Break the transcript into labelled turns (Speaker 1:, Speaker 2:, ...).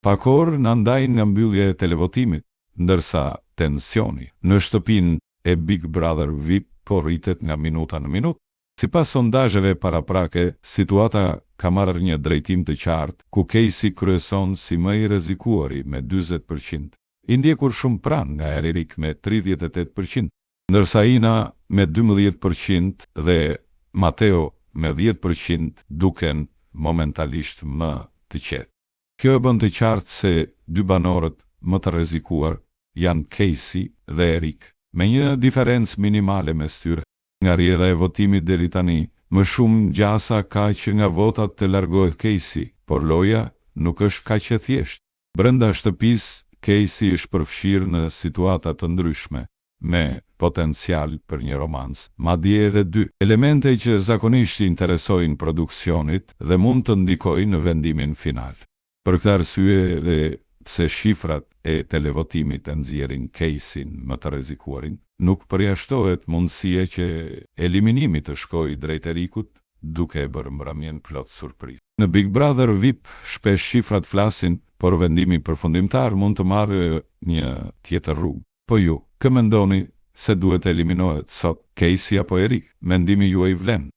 Speaker 1: Pak orë na ndajnë nga mbyllja e televotimit, ndërsa tensioni në shtëpinë e Big Brother VIP po rritet nga minuta në minutë. Sipas sondazheve paraprake, situata ka marrë një drejtim të qartë, ku Casey kryeson si më i rrezikuari me 40%, i ndjekur shumë pranë nga Eric me 38%, ndërsa Ina me 12% dhe Matteo me 10% duken momentalisht më të qetë. Kjo e bën të qartë se dy banorët më të rrezikuar janë Casey dhe Eric, me një diferencë minimale mes tyre. Nga rrjedha e votimit deri tani, më shumë gjasa ka që nga votat të largohet Casey, por loja nuk është kaq e thjeshtë. Brenda shtëpisë, Casey është përfshirë në situata të ndryshme, me potencial për një romancë, madje edhe dy elemente që zakonisht i interesojnë produksionit dhe mund të ndikojnë në vendimin final. Për këtë arsye dhe pse shifrat e televotimit e nxjerrin Casey-n më të rrezikuarin, nuk përjashtohet mundësia që eliminimi të shkojë drejt Erikut, duke e bërë mbrëmjen plot surprizë. Në Big Brother VIP, shpesh shifrat flasin, por vendimi përfundimtar mund të marrë një tjetër rrugë. Po ju, kë mendoni se duhet eliminohet sot, Casey apo Erik? Mendimi juaj vlen.